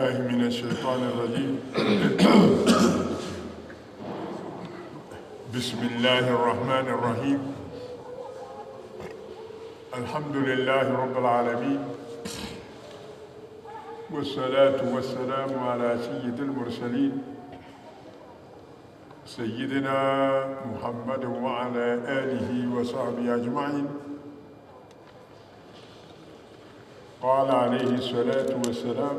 من الشيطان الرجيم. بسم الله الرحمن الرحيم. الحمد لله رب العالمين، والصلاة والسلام على سيد المرسلين سيدنا محمد وعلى آله وصحبه أجمعين. قال عليه الصلاة والسلام: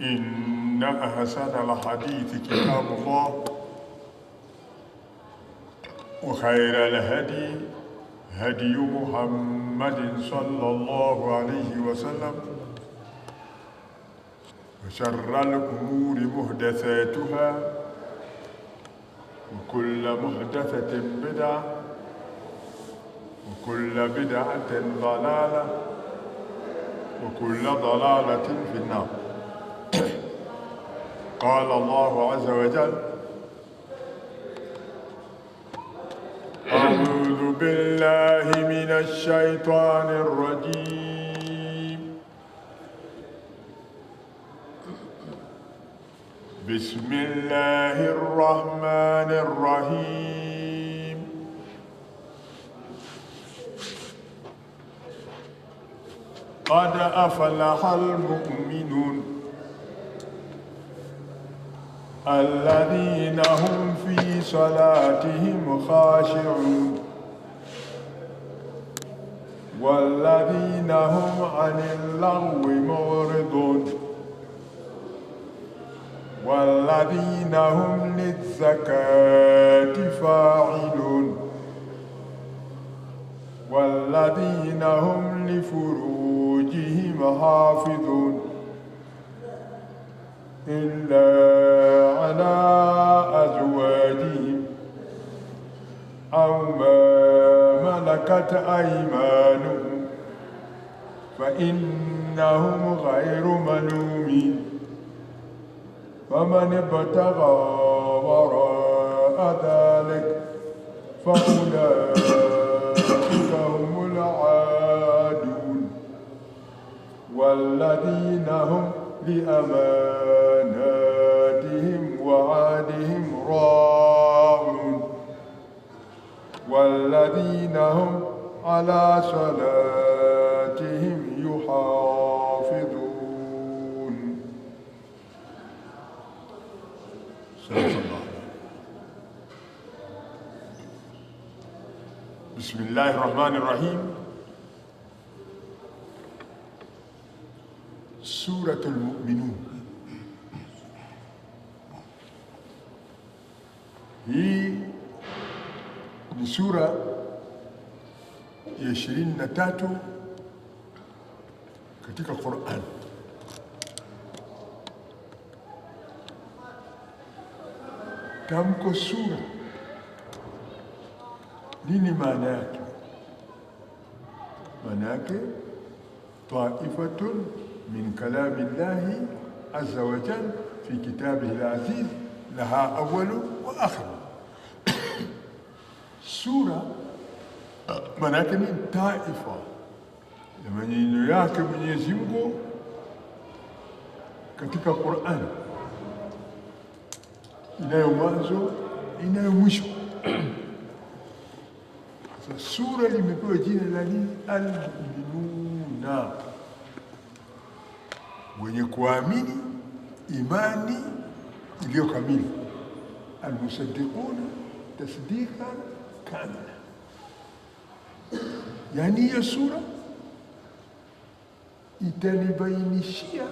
إن أحسن الحديث كتاب الله، وخير الهدي هدي محمد صلى الله عليه وسلم، وشر الأمور محدثاتها، وكل محدثة بدعة، وكل بدعة ضلالة، وكل ضلالة في النار. قال الله عز وجل: أعوذ بالله من الشيطان الرجيم. بسم الله الرحمن الرحيم. قد أفلح المؤمنون الذين هم في صلاتهم خاشعون، والذين هم عن اللغو معرضون، والذين هم للزكاة فاعلون، والذين هم لفروجهم حافظون إلا على أزواجهم أو ما ملكت أيمانهم فإنهم غير ملومين. فمن ابتغى وراء ذلك فأولئك هم العادون، والذين هم لأماناتهم وعهدهم راعون، والذين هم على صلاتهم يحافظون. صدق الله. بسم الله الرحمن الرحيم. سورة المؤمنون. Hii ni sura ya 23 katika Qur'an. Tamko sura, nini maana yake? Maana yake taifatun من كلام الله عز وجل في كتابه العزيز لها أول وآخر. سورة manake ni taifa ya maneno yake Mwenyezi Mungu katika Qur'an, inayo mwanzo inayo mwisho. Sasa sura limepewa jina la Al-Mu'minuna, wenye kuamini imani iliyo kamili. Almusaddiquna tasdiqan kamila. Yani hiyo sura itanibainishia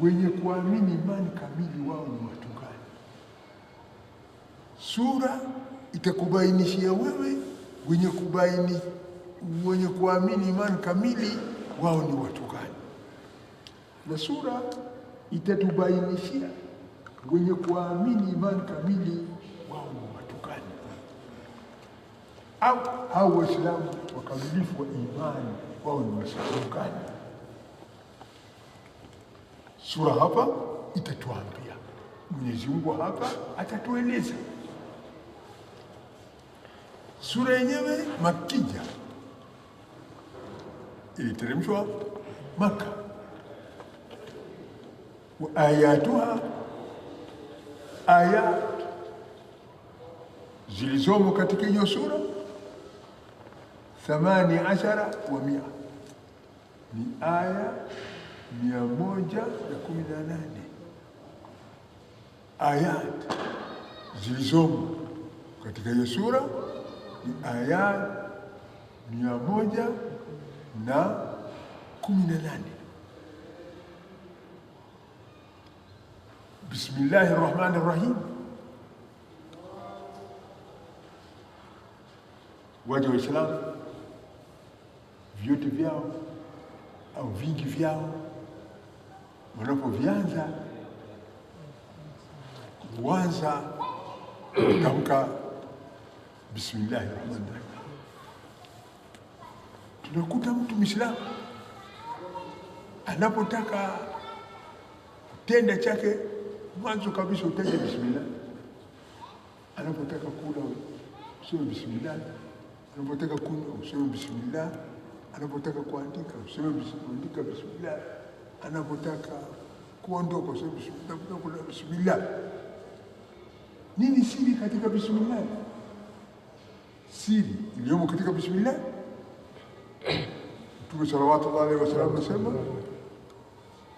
wenye kuamini imani kamili wao ni watu gani. Sura itakubainishia wewe wenye kuamini imani kamili wao ni watu gani, na sura itatubainishia wenye kuamini imani kamili wao ni watu gani, au hao Waislamu wakamilifu wa imani wao ni Waislamu gani. Sura hapa itatuambia, Mwenyezi Mungu hapa atatueleza. Sura yenyewe Makija iliteremshwa Maka. Wa ayatuha, ayat zilizomo katika hiyo sura 18 wa 100 ni aya 118. Ayat zilizomo katika hiyo sura ni ayat 118. Bismillahir Rahmanir Rahim. Waja Waislamu vyote vyao au vingi vyao wanapovianza kuanza kutamka Bismillahir Rahmanir Rahim. Tunakuta mtu Muislamu anapotaka kutenda chake, mwanzo kabisa utaje bismillah. Anapotaka kula useme bismillah, anapotaka kunywa useme bismillah, anapotaka kuandika useme bismillah, anapotaka kuondoka useme bismillah. Nini siri katika bismillah? Siri iliyomo katika bismillah, Mtume sallallahu alaihi wasallam anasema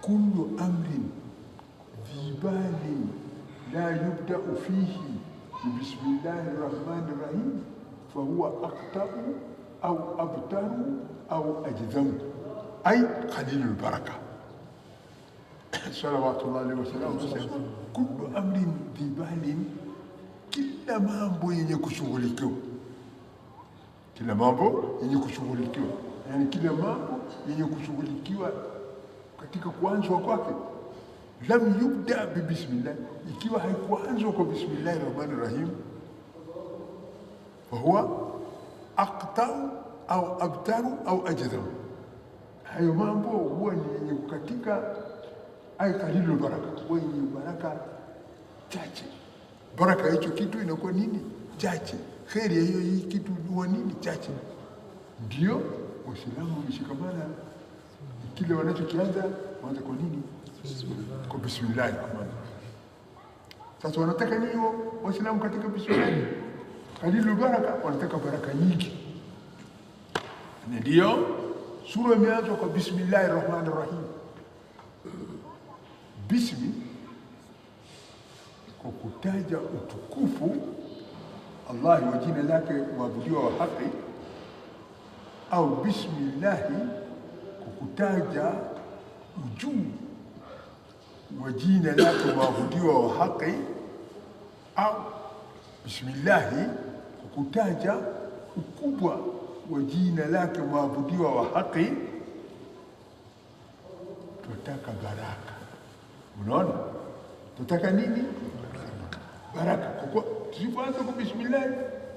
kullu amrin dhibalin la yubda'u fihi bismillahir rahmanir rahim fahuwa aqta'u au abtaru au ajzamu ay qalilul baraka. Sallallahu alaihi wasallam anasema kullu amrin dhibalin, kila mambo yenye kushughulikiwa, kila mambo yenye kushughulikiwa, yani kila mambo yenye kushughulikiwa katika kuanzwa kwake, lam yubda bi bismillah, ikiwa haikuanzwa kwa bismillahir rahmanir rahim, fa huwa aqta'u au abtaru au ajzam. Hayo mambo huwa ni yenye kukatika, ay qalilul baraka, huwa yenye baraka chache. Baraka hicho kitu inakuwa nini? Chache. Kheri ya hiyo kitu huwa nini? Chache. Ndio Waislamu wameshikamana, kile wanachokianza waanza kwa nini? Kwa bismillah. Sasa wanataka nini Waislamu katika bismillah? Qalilul baraka, wanataka baraka nyingi. Ndio sura imeanza kwa bismillahir rahmanir rahim. Bismi kwa kutaja utukufu Allah wa jina lake mwabudiwa wa haki, au bismillahi kwa kutaja ujuu wa jina lake mwabudiwa wa haki, au bismillahi kwa kutaja ukubwa wa jina lake mwabudiwa wa haki. Tunataka baraka. Unaona? Tunataka nini? Baraka. Kwa kuwa tusipoanza kwa bismillah,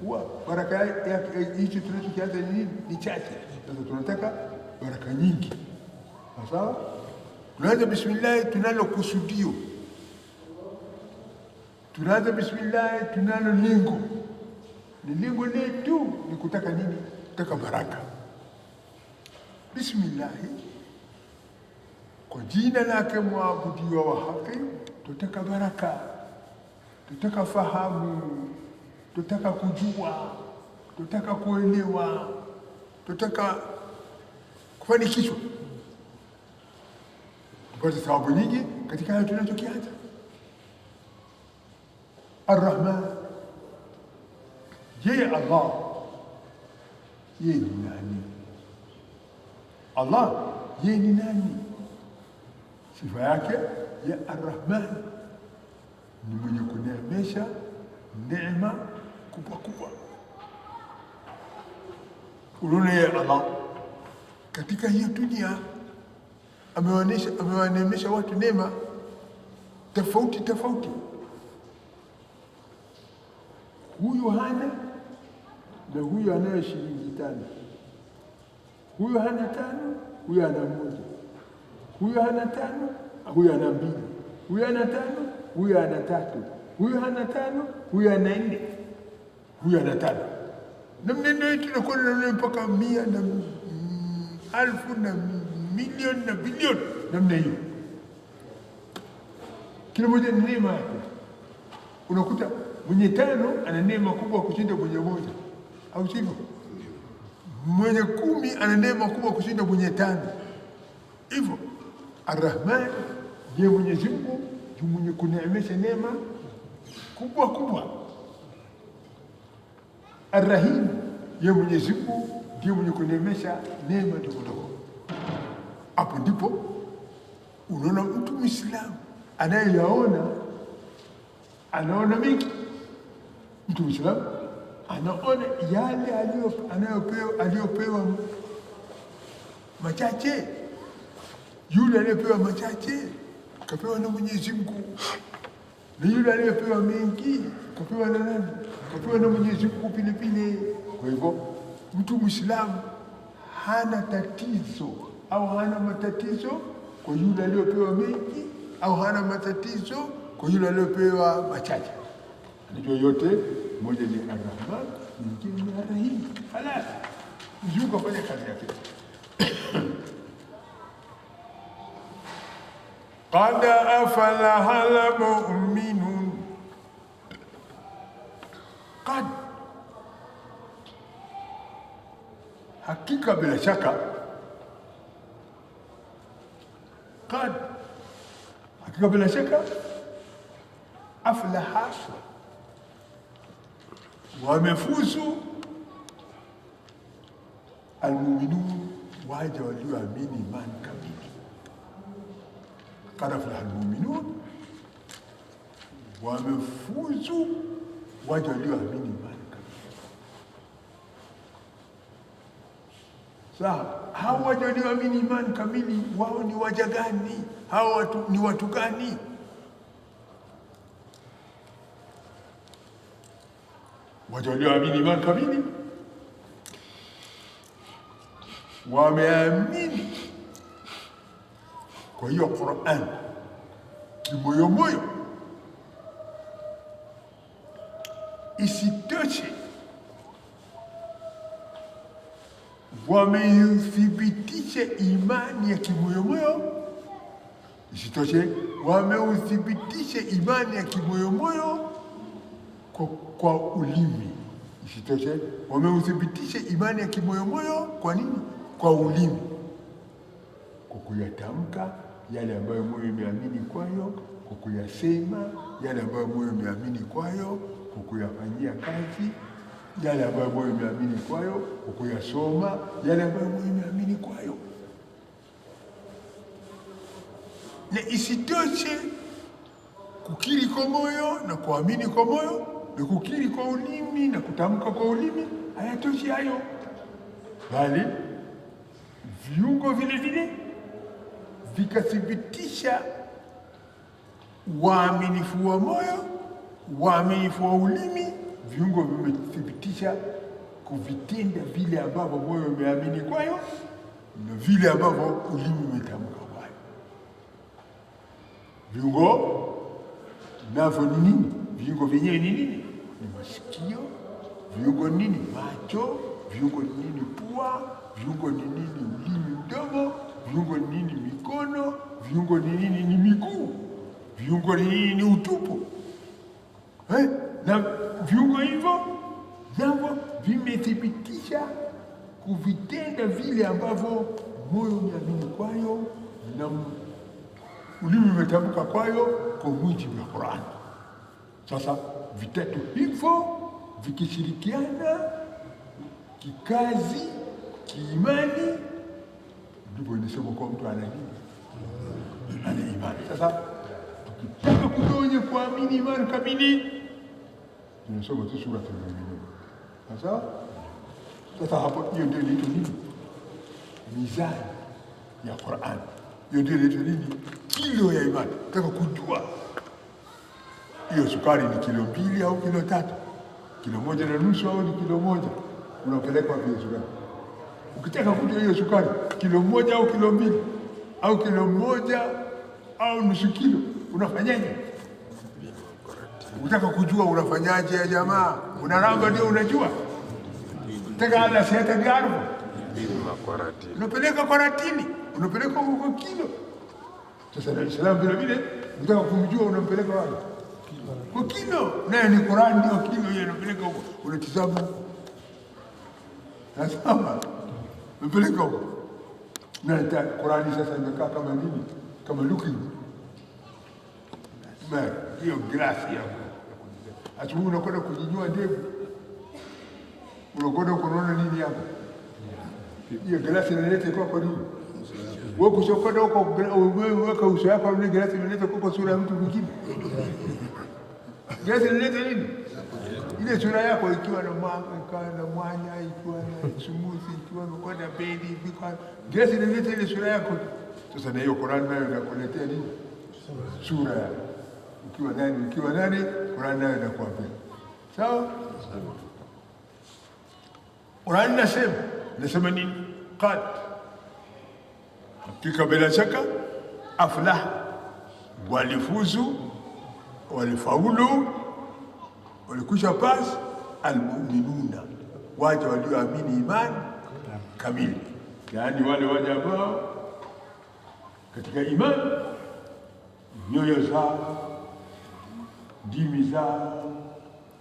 huwa baraka yake hicho tunachokianza nini? Ni chache. Sasa tunataka baraka nyingi. Sawa? Tunaanza bismillah, tunalo kusudio. Tunaanza bismillah, tunalo lengo. Ni lengo letu ni kutaka nini? Kutaka baraka. Bismillah, kwa jina lake mwabudiwa wa haki, tutaka baraka, tutaka fahamu, tutaka kujua, tutaka kuelewa, tutaka kufanikishwa, tupate thawabu nyingi katika hayo tunachokianza. Ar-Rahman, yeye Allah, yeye ni nani? Allah yeye ni nani? Sifa yake ya Ar-Rahman ni mwenye kuneemesha neema kubwa kubwa. Unaona, yeye Allah katika hiyo dunia amewaneemesha watu neema tofauti tofauti. Huyu hana na huyu anayo shilingi 5, huyu hana 5, huyu ana 1, huyu hana 5, huyu ana 2, huyu ana 5, huyu ana 3, huyu hana 5, huyu ana 4, huyu ana 5. Na mneno yetu tunakuwa mpaka 100 na 1000 na milioni na bilioni namna hiyo. Kila moja ni neema yake. Unakuta mwenye 5 ana neema kubwa kushinda mwenye 1, au sivyo? Mwenye 10 ana neema kubwa kushinda mwenye 5. Hivyo Ar-Rahman ndiye Mwenyezi Mungu mwenye kuneemesha neema kubwa kubwa. Ar-Rahim ndiye Mwenyezi Mungu ndiye mwenye kuneemesha neema ndogo ndogo. Hapo ndipo unaona mtu Muislamu anaona mengi. Mtu Muislamu anaona yale aliyopewa machache. Yule aliyepewa machache kapewa na Mwenyezi Mungu, na yule aliyepewa mengi kapewa na nani? Kapewa na Mwenyezi Mungu vile vile. Kwa hivyo mtu Muislamu hana tatizo au hana matatizo kwa yule aliyopewa mengi, au hana matatizo kwa yule aliyopewa machache. Anajua yote, moja ni Ar-Rahman, nyingine ni Ar-Rahim. Halala mzungu afanye kazi yake. Qad aflaha al-mu'minun. Qad, hakika bila shaka. Qad, hakika bila shaka. Aflaha, wamefuzu al-mu'minun, waja walioamini imani kamili. Qad aflaha al-mu'minun, wamefuzu waja walioamini imani kamili. Sasa hao waja walioamini imani kamili, wao ni waja gani? Hao watu ni watu gani? Waja walioamini imani kamili wameamini kwa hiyo Qur'an kimoyomoyo. Isitoshe, wameuthibitisha imani ya kimoyomoyo. Isitoshe, wameuthibitisha imani ya kimoyomoyo kwa ulimi. Isitoshe, wameuthibitisha imani ya kimoyomoyo kwa nini? Kwa ulimi, kwa kuyatamka yale ambayo moyo imeamini kwayo, kwa kuyasema yale ambayo moyo imeamini kwayo, kwa kuyafanyia kazi yale ambayo moyo imeamini kwayo, kwa kuyasoma yale ambayo moyo imeamini kwayo. Na isitoshe, kukiri kwa moyo na kuamini kwa moyo na kukiri kwa ulimi na kutamka kwa ulimi hayatoshi hayo, bali viungo vile vile vikathibitisha uaminifu wa moyo, uaminifu wa ulimi. Viungo vimethibitisha kuvitenda vile ambavyo moyo umeamini kwayo na vile ambavyo ulimi umetamka kwayo. Viungo navyo ni nini? Viungo vyenyewe ni nini? Ni masikio. Viungo ni nini? Macho. Viungo ni nini? Pua. Viungo ni nini? Ulimi, mdomo. Viungo ni nini? Mikono. Viungo ni nini? Ni miguu. Viungo ni nini? Ni utupu. Na viungo hivyo navyo vimethibitisha kuvitenda vile ambavyo moyo umeamini kwayo na ulimi umetamka kwayo kwa mujibu wa Qur'an. Sasa vitatu hivyo vikishirikiana kikazi, kiimani, ndipo inasema kwa mtu ana nini? Ana imani. Sasa tukitaka kujua wenye kuamini imani kamili, tunasoma tu sura al-Mu'minun. Sasa hapo, hiyo ndio inaitwa nini? Mizani ya Qur'an. Hiyo ndio inaitwa nini? Kilo ya imani. Nataka kujua hiyo sukari ni kilo 2 au kilo 3, kilo 1.5 au ni kilo 1, unapeleka wapi hiyo sukari? Ukitaka kujua hiyo sukari kilo 1 au kilo 2 au kilo 1 au nusu kilo, unafanyaje? Ukitaka kujua unafanyaje ya jamaa? Unaramba ndio unajua. Taka ala seta diarbo. Unapeleka kwa ratini. unapeleka huko kwa kilo. Sasa Dar es Salaam vile vile unataka kumjua unampeleka wapi? Kwa kilo. Naye ni Qur'an ndio kilo yeye unapeleka huko. Unatizama. Nasema unapeleka huko. Na Qur'ani sasa imekaa kama nini? Kama looking. Hiyo glasi yako. Asubuhi unakwenda kujinyoa ndevu. Unakwenda kuona nini hapo? Hiyo glasi inaleta kwa nini? Wewe kushokoda huko weka uso wako ni glasi inaleta kwa sura ya mtu mwingine. Glasi inaleta nini? Ile sura yako ikiwa na mwanya, ikiwa na sumuzi, ikiwa na kwenda bedi, glasi inaleta ile sura yako. Sasa na hiyo Qur'an nayo inakuletea nini? Sura yako. Ukiwa nani, Qur'an nayo inakuambia. Sawa? Qur'an nasema nini? Qad hakika bila shaka aflah, walifuzu, walifaulu, walikwisha pasi almu'minuna, waja walioamini imani kamili, yaani wale waja ambao katika imani nyoyo zao, ndimi zao,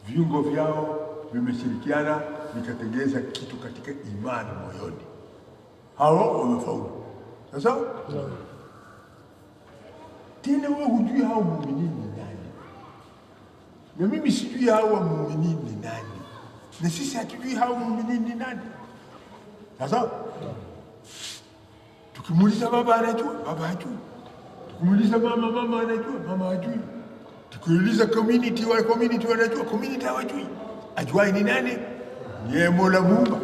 viungo vyao vimeshirikiana vikatengeza kitu katika imani moyoni, hao wamefaulu. Sasa tena wewe hujui hao muumini ni nani, na mimi sijui hao muumini ni nani, na sisi hatujui hao muumini ni nani. Sasa tukimuuliza baba anajua, baba hajui. Tukimuuliza mama anajua, mama hajui. Tukiuliza community wanajua, community hawajui. Ajuai ni nani? Yeye Mola Muumba.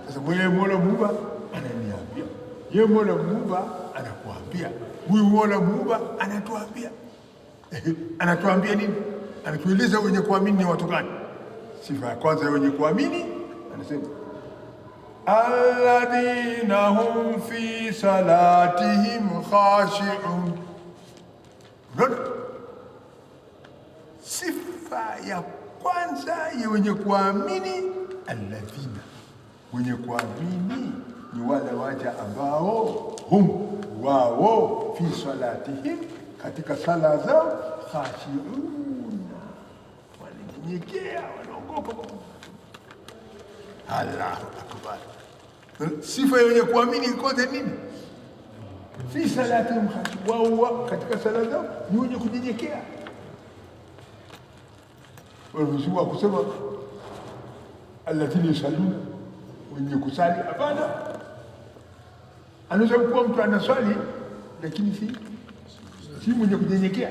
Sasa mwenye Mola Muumba ananiambia, yeye Mola Muumba anakuambia, huyu Mola Muumba anatuambia. Anatuambia nini? Anatueleza wenye kuamini ni watu gani. Sifa ya kwanza ya wenye kuamini anasema alladhina hum fi salatihim khashi'un. Ndio sifa ya kwanza ya wenye kuamini, alladhina, wenye kuamini ni wale waja ambao hum, wao, fi salatihim, katika sala zao, khashi'una, wananyenyekea, wanaogopa. Allahu akbar. Sifa ya wenye kuamini ikoje nini? Fi salatihim khashi'un, wao katika sala zao ni wenye kunyenyekea. Wanaruhusiwa kusema alladhina yusalluna, wenye kusali. Hapana, anaweza kuwa mtu anaswali lakini si mwenye kunyenyekea.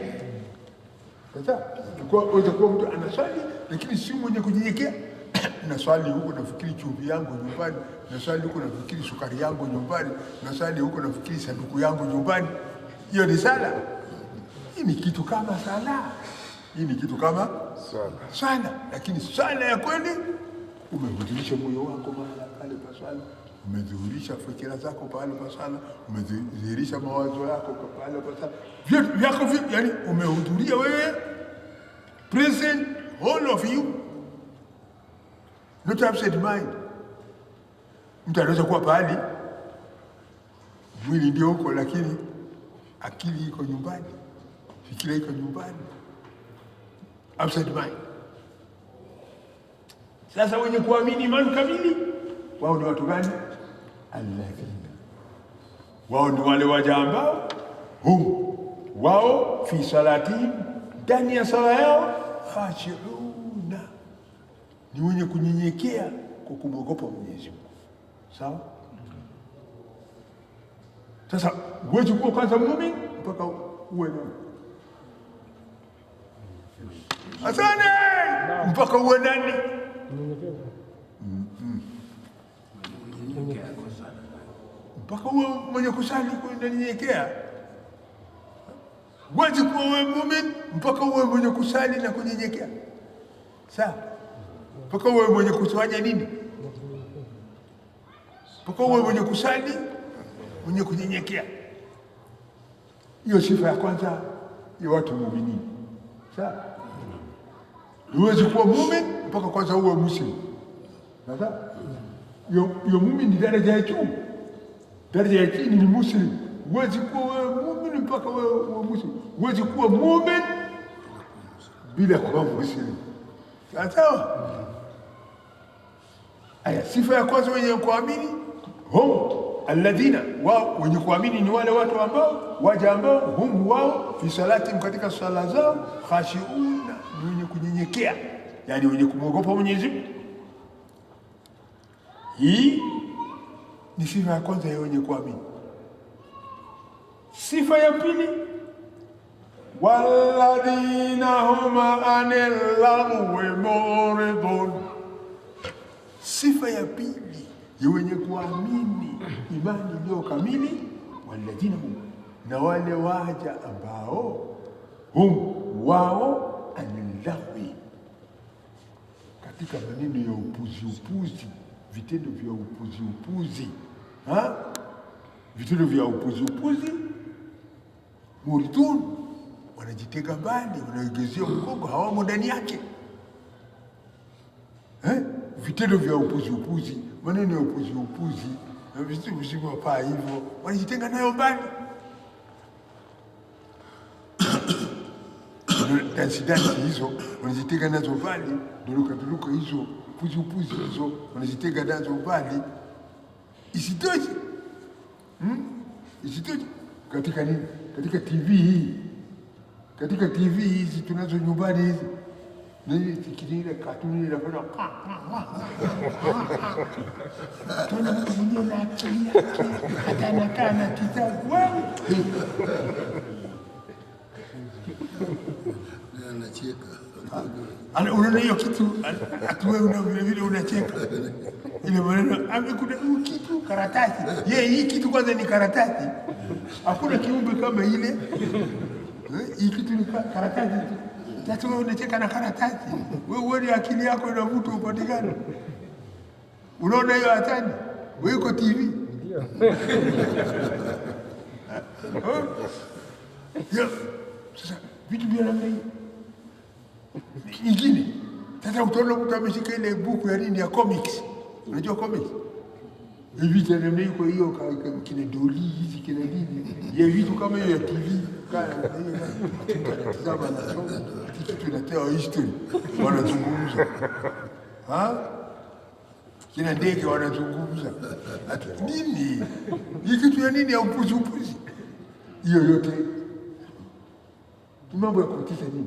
Sasa unaweza kuwa mtu anaswali lakini si mwenye kunyenyekea. Naswali huko nafikiri chumvi yangu nyumbani, naswali huko nafikiri sukari yangu nyumbani, naswali huko nafikiri sanduku yangu nyumbani. Hiyo ni sala? Hii ni kitu kama sala. Hii ni kitu kama swala, lakini swala ya kweli umehudhurisha moyo wako mahali pale pa swala, umedhihirisha fikira zako pale pa swala, umedhihirisha mawazo yako pale pa swala, vitu vyako vipi, yani umehudhuria wewe, present all of you, not absent mind. Mtu anaweza kuwa pale mwili ndio huko, lakini akili iko nyumbani, fikira iko nyumbani, absent mind. Sasa wenye kuamini imani kamili, wao ni watu gani? Alladhina, wao ni wale waja ambao hum, wao fi salatihim, ndani ya sala yao, khashi'una, ni wenye kunyenyekea kwa kumwogopa Mwenyezi Mungu. Sawa? Sasa huwezi kuwa kwanza muumini mpaka uwe nani? Asante! Mpaka uwe nani? Mpaka uwe mwenye kusali kunyenyekea. Huwezi kuwa uwe muumini mpaka uwe mwenye kusali na kunyenyekea. Sawa? Mpaka uwe mwenye kufanya nini? Mpaka uwe mwenye kusali, mwenye kunyenyekea. Hiyo sifa ya kwanza ya watu muumini. Sawa? Huwezi kuwa muumini mpaka kwanza uwe Muslim. Sasa hiyo muumini ni daraja ya juu. Daraja ya chini ni Muslim. huwezi kuwa wewe muumini mpaka wewe Muslim. Huwezi kuwa muumini bila kuwa Muslim. Sawa? Aya, sifa ya kwanza wenye kuamini hum alladhina, wao wenye kuamini ni wale watu ambao waja ambao hum wao fi salati, katika swala zao, khashiuna, ni wenye kunyenyekea, yani wenye kumwogopa Mwenyezi Mungu. Hii ni sifa ya kwanza ya wenye kuamini. Sifa ya pili, walladhina hum anil lagwi muridun. Sifa ya pili ya wenye kuamini imani iliyo kamili, walladhina hum, na wale waja ambao hum wao anil lagwi, katika maneno ya upuzi, vitendo vya upuzi, vitendo vya upuzi, muridun, wanajitega mbali, wanaegezea mgongo, hawamo ndani yake. Vitendo vya upuzi, maneno ya upuzi, na vitu visivyofaa hivyo, wanajitenga nayo mbali. Dansi hizo wanajitenga nazo mbali, duruka hizo, upuzi hizo wanajitenga nazo mbali. Isitoshe katika nini? Katika TV hizi tunazo nyumbani hizi, ile katuni inafanya tuna mtu mwenyewe na akili yake, hata anakaa na kitabu wewe anacheka. Unaona hiyo kitu atuwe una vile unacheka ile maneno amekuda kitu karatasi. Hii kitu kwanza ni karatasi, hakuna kiumbe kama ile. Hii kitu ni karatasi tu. Sasa wewe unacheka na karatasi, wewe akili yako inavuta upatikane. Unaona hiyo hatari? Wewe uko TV ndio sasa vitu vya namna hii nyingine. Sasa utaona mtu ameshika ile buku ya nini ya comics. Unajua comics? Hivi tena namna hiyo, kwa hiyo kile doli hizi kile nini ya vitu kama hiyo ya TV kana hiyo tazama na soma kitu tunatoa history wanazungumza. Kina ndege wanazungumza. Nini? Hii kitu ya nini ya upuzi? Hiyo yote mambo ya kutisha nini?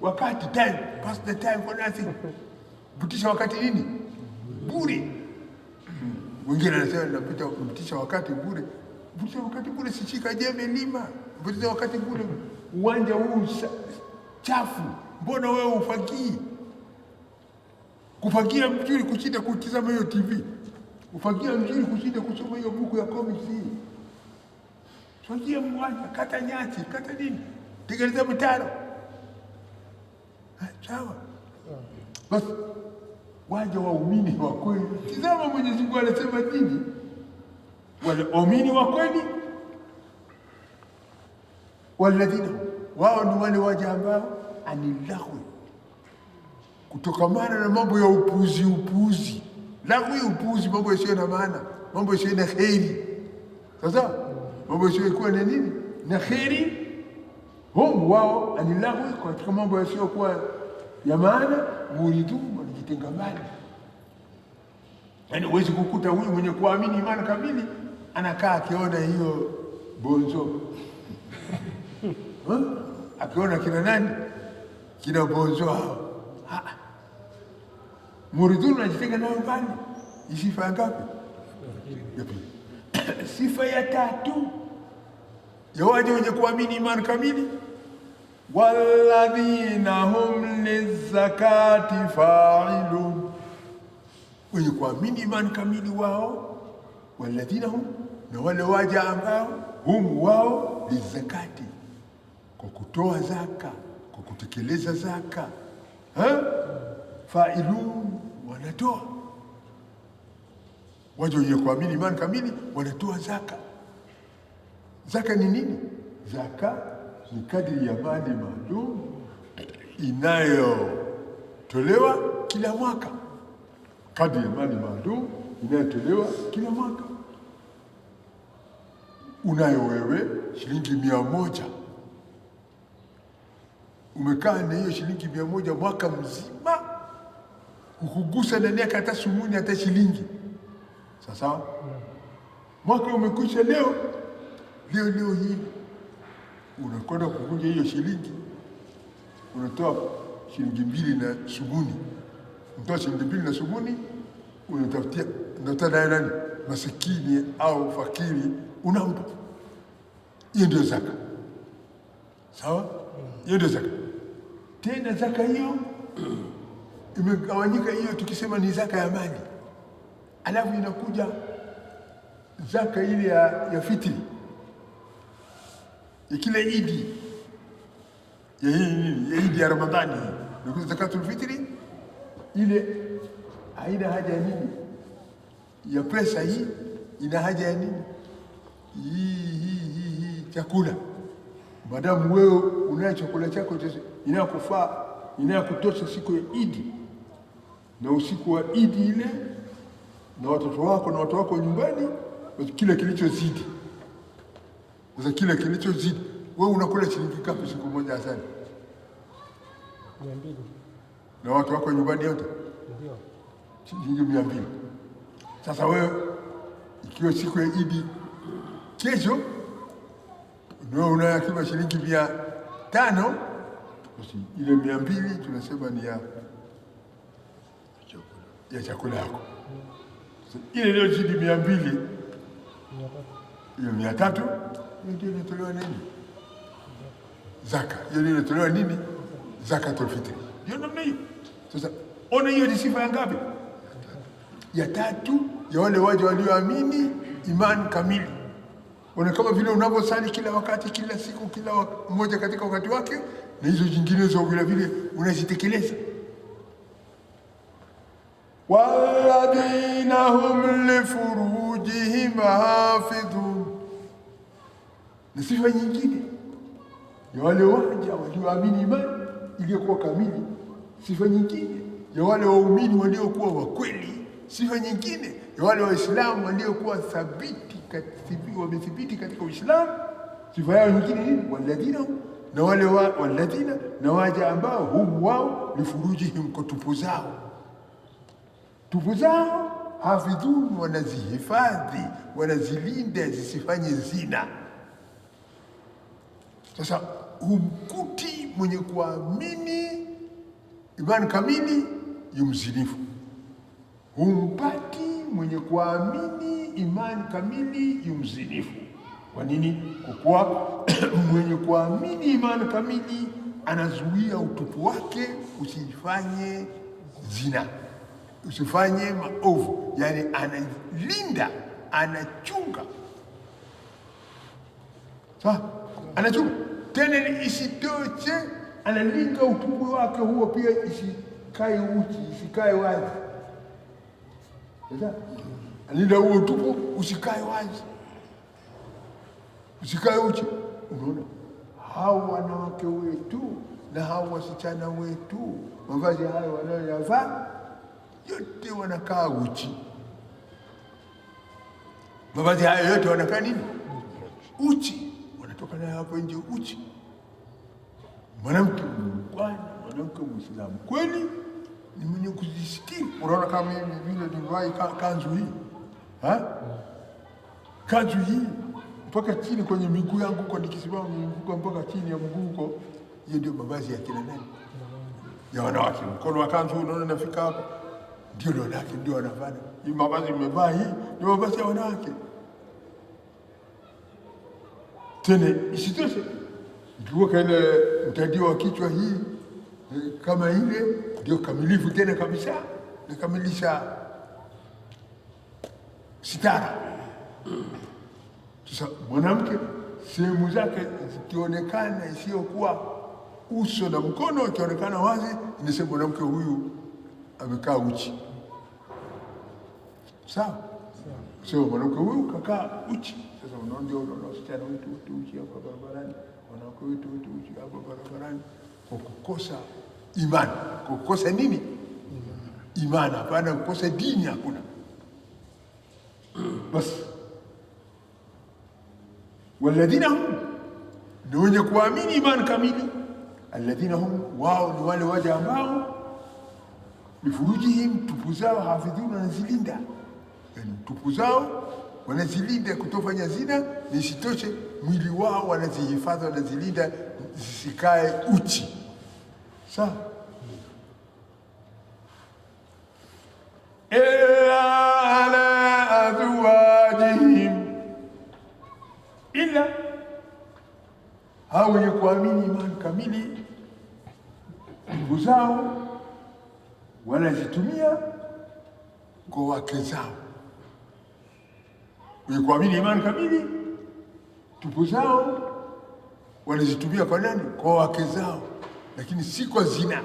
Wakati time, pass the time for nothing. Kutisha wakati nini? Bure. Wengine wanasema napita kutisha wakati bure. Kutisha wakati bure, sichika jembe lima. Kutisha wakati bure, uwanja huu chafu. Mbona wewe ufagii? Kufagia mzuri kushinda kutizama hiyo TV. Ufagia mzuri kushinda kusoma hiyo buku ya comics hii. Fagia mwanja, kata nyasi, kata nini? Tengeneza mtaro. Sawa. Basi waja waumini wa kweli. Tazama Mwenyezi Mungu anasema nini? Wale waumini wa kweli, walladhina, wao ni wale waja ambao anilahwi, kutokamana na mambo ya upuzi. Lahwi upuzi, mambo yasiyo na maana, mambo yasiyo na kheri. Sasa mambo yasiyokuwa na nini? Na kheri. Hum wao anilahwi, katika mambo yasiyokuwa ya maana, muridun, wanajitenga mbali. Yaani huwezi kukuta huyu mwenye kuamini imani kamili anakaa akiona hiyo bonzo. Akiona kina nani? Kina bonzo hao. Muridun, wanajitenga nayo mbali. Sifa ya ngapi? Sifa ya tatu ya waja wenye kuamini imani kamili, walladhina hum lizakati fa'ilun, wenye kuamini imani kamili wao, walladhina hum, na wale waja ambao hum wao lizakati, kwa kutoa zaka, kwa kutekeleza zaka, fa'ilun, wanatoa. Waja wenye kuamini imani kamili wanatoa zaka. Zaka ni nini? Zaka ni kadri ya mali maalum inayotolewa kila mwaka. Kadri ya mali maalum inayotolewa kila mwaka. unayo wewe shilingi 100, umekaa na hiyo shilingi 100 mwaka mzima, ukugusa ndani yake hata sumuni hata shilingi. Sasa mwaka umekwisha, leo hii unakwenda kuvunja hiyo shilingi, unatoa shilingi 2 na sumuni, unatoa shilingi 2 na sumuni, unatafutia nani masikini au fakiri unampa. Hiyo ndio zaka. Sawa? Hiyo ndio zaka. Tena zaka hiyo imegawanyika, hiyo tukisema ni zaka ya mali, alafu inakuja zaka ile ya fitri ya kila Idi, ya Idi ya Ramadhani, ndio zakatul fitri. Ile haina haja ya nini ya pesa, hii ina haja ya nini hii chakula. Madamu wewe unayo chakula chako inayokufaa, inayokutosha siku ya Idi na usiku wa Idi ile, na watoto wako nyumbani, kila kilichozidi. Sasa kila kilichozidi, wewe unakula shilingi ngapi siku moja sana? 200. Na watu wako nyumbani yote? Ndio. Shilingi 200. Sasa wewe ikiwa siku ya Idi kesho ndio unayo akiba shilingi 500, basi ile 200 tunasema ni ya chakula yako. Ile ile zidi 200, hiyo 300 ndio inatolewa nini? Zaka. Hiyo ndio inatolewa nini? Zakatul fitri. Hiyo namna hiyo. Sasa ona, hiyo ni sifa ya ngapi? Ya 3 ya wale waja walioamini imani kamili. Ona, kama vile unavyosali kila wakati, kila siku, kila mmoja katika wakati wake, na hizo jingine zo vile unazitekeleza. Walladhina hum lifurujihim hafidhun, ni sifa nyingine ya wale waja walioamini imani iliyokuwa kamili. Sifa nyingine ya wale waumini waliokuwa wa kweli. Sifa nyingine ya wale Waislamu waliokuwa wamethibiti katika Uislamu. Sifa yao nyingine nini? Walladhina, na wale walladhina, na waja ambao hum wao lifurujihim, kwa tupu zao hafidhun, wanazihifadhi, wanazilinda zisifanye zina. Sasa humkuti mwenye kuamini imani kamili yumzinifu, humpati mwenye kuamini imani kamili yumzinifu. Kwa nini? Kwa kuwa mwenye kuamini imani kamili anazuia utupu wake usifanye zina, usifanye maovu, yani analinda, anachunga. Sawa? Anachunga. Tena isitoshe, analinda utupu wake huo pia, isikae uchi, isikae wazi. Sasa analinda huo utupu usikae wazi, usikae uchi. Unaona, hao wanawake wetu na hao wasichana wetu, mavazi hayo wanayoyavaa yote wanakaa uchi. Mavazi hayo yote wanakaa nini? Uchi. Wanatoka nayo hapo nje uchi. Mwanamke mwana, mwanamke Muislamu kweli ni mwenye kujisitiri. Unaona kama mimi vile nivai kanzu hii, kanzu hii mpaka chini kwenye miguu yangu huko, nikisimama nivuka mpaka chini ya mguu huko. Hiyo ndio mavazi ya kina nani? Ya wanawake. Mkono wa kanzu unaona nafika hapa, ndio wanawake ndio wanavaa. Hii mavazi nimevaa, hii ni mavazi ya wanawake. Tena isitoshe, ukiweka ile mtandio wa kichwa hii kama ile, ndio kamilifu tena kabisa, nakamilisha sitara. Sasa mwanamke sehemu zake zikionekana isiyokuwa uso na mkono, ikionekana wazi, inasema mwanamke huyu amekaa uchi. Sawa? Sio mwanamke huyu kakaa uchi. Sasa unaona wasichana wetu uchi hapa barabarani, wanawake wetu uchi hapa barabarani, kwa kukosa imani. Kwa kukosa nini? Imani. Hapana kukosa dini, hakuna. Basi walladhina hum, ni wenye kuamini imani kamili. Alladhina hum, wao ni wale waja ambao bifurujihim, tupu zao, hafidhuna, wanazilinda. Yani tupu zao wanazilinda kutofanya zina, nisitoshe mwili wao wanazihifadhi, wanazilinda zisikae uchi. Sawa. Illa ala azwajihim, ila hao wenye kuamini imani kamili, nguvu zao wanazitumia kwa wake zao. Wenye kuamini imani kamili, tupu zao wanazitumia kwa nani? Kwa wake zao, lakini si kwa zina.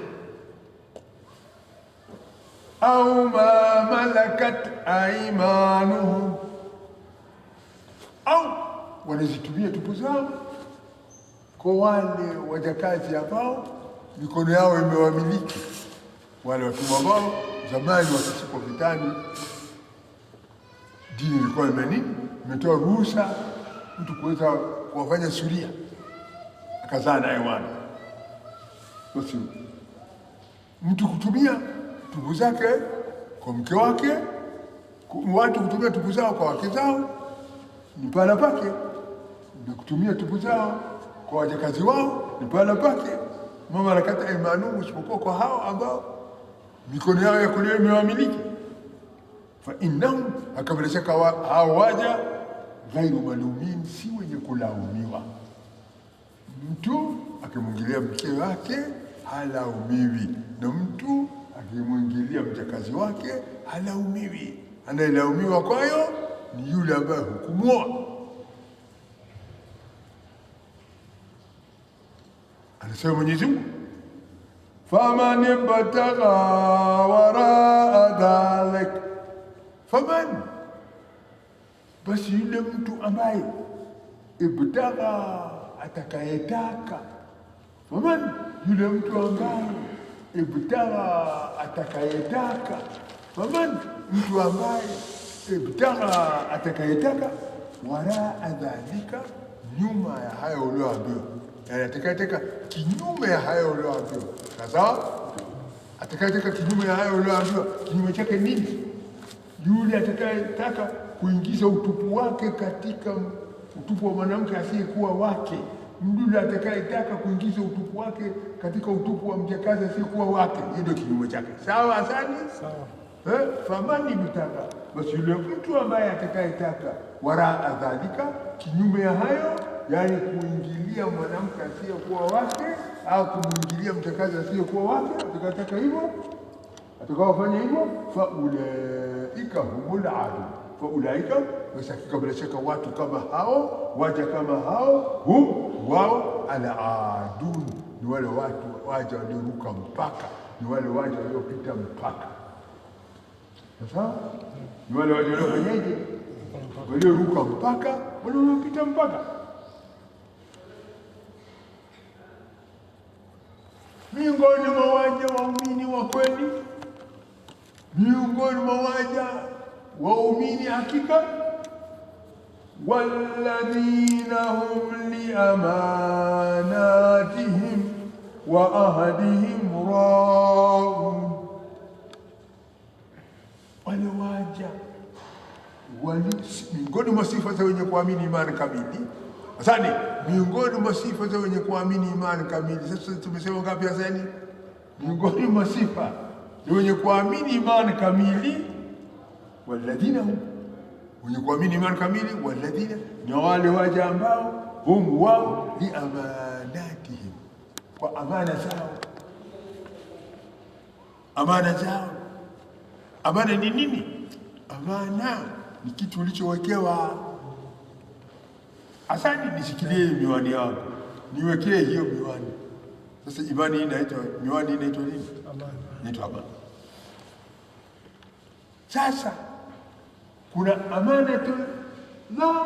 Au ma malakat aimanuhum, au wanazitumia tupu zao kwa wale wajakazi ambao mikono yao imewamiliki, wale watumwa ambao zamani wakishikwa vitani, dini ilikuwa imetoa ruhusa mtu kuweza kuwafanya suria, akazaa naye wana. Basi mtu kutumia tupu zake kwa mke wake, watu kutumia tupu zao kwa wake zao ni pahala pake, na kutumia tupu zao kwa wajakazi wao ni pahala pake. Mama anakata imanu, isipokuwa kwa hao ambao mikono yao ya kulia imewamiliki. Fa innahum, akabila shaka hao waja ghairu malumin, si wenye kulaumiwa. Mtu akimwingilia mke wake halaumiwi, na mtu akimwingilia mjakazi wake halaumiwi. Anayelaumiwa kwayo ni yule ambaye hukumwoa. Anasema Mwenyezi Mungu, faman ibtagha waraa dhalik, faman, basi yule mtu ambaye ibtagha, atakayetaka. Faman, yule mtu ambaye ibtagha, atakayetaka. Faman, mtu ambaye ibtagha, atakayetaka waraa dhalika, nyuma ya hayo ulioambiwa. Yani atakayetaka kinyume ya hayo ulioambiwa. Sawa? Atakayetaka kinyume ya hayo ulioambiwa, kinyume chake nini? Yule atakayetaka kuingiza utupu wake katika utupu wa mwanamke asiyekuwa wake. Yule atakayetaka kuingiza utupu wake katika utupu wa mjakazi asiyekuwa wake, hiyo ndio kinyume chake. Sawa asani? Sawa. Famani mtaka, basi yule mtu ambaye atakayetaka waraa dhalika, kinyume ya hayo, yani kuingilia mwanamke asiyekuwa wake au kumwingilia mjakazi asiyekuwa wake, atakayetaka hivyo, atakaofanya hivyo, faulaika humul adu, faulaika, basi hakika bila shaka watu kama hao, waja kama hao, hum, wao, al-adun, ni wale watu waja walioruka mpaka, ni wale waja waliopita mpaka. Sasa ni wale waja waliofanyaje? Walioruka mpaka, waliopita mpaka. Miongoni mwa waja waumini wa kweli, miongoni mwa waja waumini hakika, walladhina hum li amanatihim wa ahadihim raun, wale waja miongoni mwa sifa za wenye kuamini imani kamili. Asante, miongoni mwa sifa za wenye kuamini imani kamili. Sasa tumesema ngapi asani? Miongoni mwa sifa za wenye kuamini imani kamili, walladhina hum, wenye kuamini imani kamili, walladhina, ni wale waja ambao hum, wao, li amanatihim, kwa amana zao. Amana zao. Amana ni nini? Amana ni kitu ulichowekewa. Asante, nishikilie miwani yangu, niwekee hiyo miwani. Sasa imani inaitwa, miwani inaitwa nini? Amana. Inaitwa amana. Sasa kuna amanatul la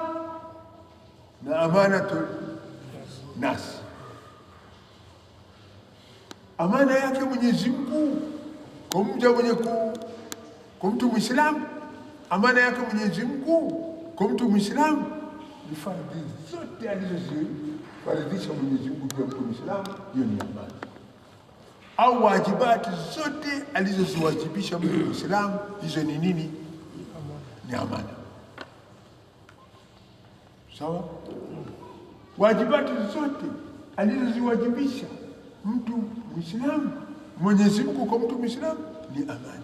na amanatul nas. Amana yake Mwenyezi Mungu kwa mja mwenye kwa mtu Muislamu, amana yake Mwenyezi Mungu kwa mtu Muislamu ni fardhi zote alizozifaradhisha Mwenyezi Mungu juu ya mtu Muislamu, hiyo ni amana. Au wajibati zote alizoziwajibisha mtu Muislamu, hizo ni nini? Ni amana. Sawa? Wajibati zote alizoziwajibisha mtu Muislamu, Mwenyezi Mungu kwa mtu Muislamu, ni amana.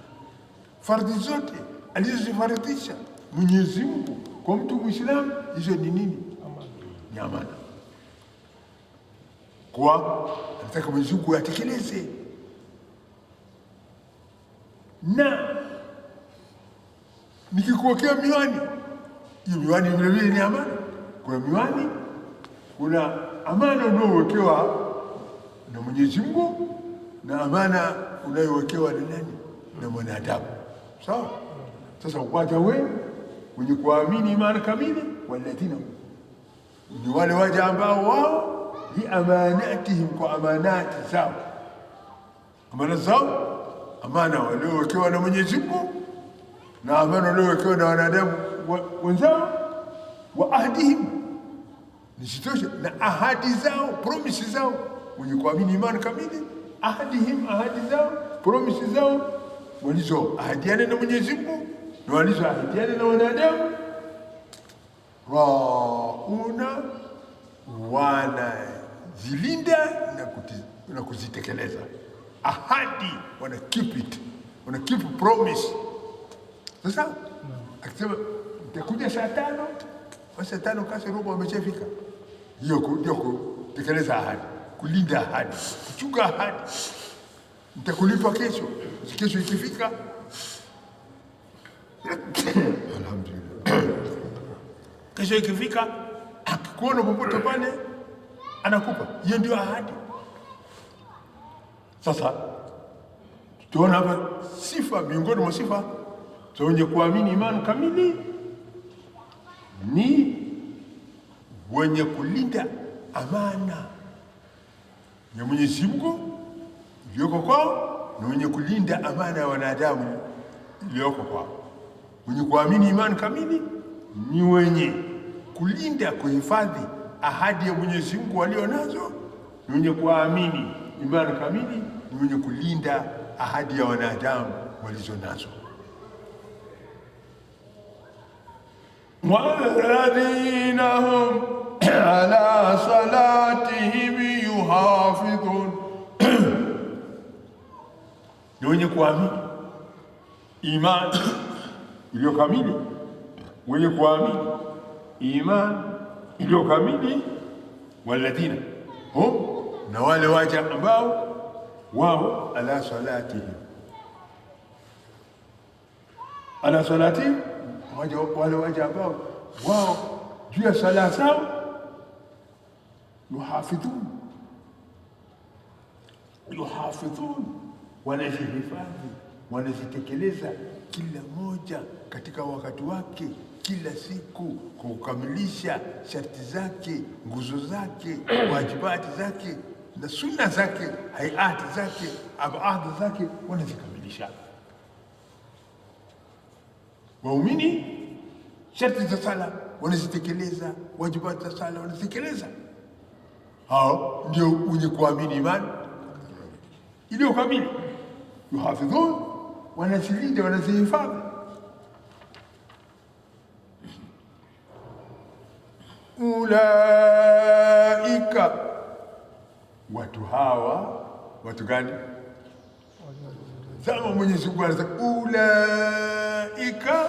Fardhi zote alizozifaradhisha Mwenyezi Mungu kwa mtu Muislamu, hizo ni nini? Ni amana. Kwa anataka Mwenyezi Mungu atekeleze. Na nikikuwekea miwani, hiyo miwani vile vile ni amana. Kuna miwani, kuna amana unaowekewa na Mwenyezi Mungu na amana unayowekewa na nani? Na mwanadamu. Sawa? Sasa waja wewe wenye kuamini imani kamili, walladhina ni wale waja ambao wao ni amanatihim, kwa amanati zao. Amana zao, amana waliowekewa na Mwenyezi Mungu na amana waliowekewa na wanadamu wenzao, wa ahdihim, nisitoshe, na ahadi zao, promise zao. Wenye kuamini imani kamili, ahdihim, ahadi zao, promise zao walizoahidiana na Mwenyezi Mungu na walizoahidiana na wanadamu, rauna, wanazilinda na kuzitekeleza ahadi, wana keep it, wana keep promise. Sasa akisema nitakuja saa 5, basi saa 5 kasorobo ameshafika. Hiyo ndio kutekeleza ahadi, kulinda ahadi, kuchunga ahadi. Nitakulipa kesho, kesho ikifika alhamdulillah, kesho ikifika akikuona popote pale anakupa. Hiyo ndio ahadi. Sasa tuona hapa sifa, miongoni mwa sifa za wenye kuamini imani kamili ni wenye kulinda amana ya Mwenyezi Mungu iliyoko kwao na wenye kulinda amana ya wanadamu iliyoko kwao. Wenye kuamini imani kamili ni wenye kulinda, kuhifadhi ahadi ya Mwenyezi Mungu walio nazo, na wenye kuamini imani kamili ni wenye kulinda ahadi ya wanadamu walizo nazo. walladhina hum ala salatihim yuhafidhun, ni wenye kuamini imani iliyo kamili, wenye kuamini imani iliyo kamili. Walladhina hum, na wale waja ambao wao ala salatihim, ala salatihim, wale waja ambao wao juu ya sala zao yuhafidhun, wanazihifadhi, wanazitekeleza kila moja katika wakati wake, kila siku, kwa kukamilisha sharti zake, nguzo zake, wajibati zake na sunna zake, hayati zake, abadi zake, wanazikamilisha. Waumini sharti za sala wanazitekeleza, wajibati za sala wanazitekeleza. Hao ndio wenye kuamini imani iliyo kamili. Yuhafidhun, wanazilinda, wanazihifadhi. Ulaika, watu hawa, watu gani? Sama Mwenyezi Mungu anasema ulaika,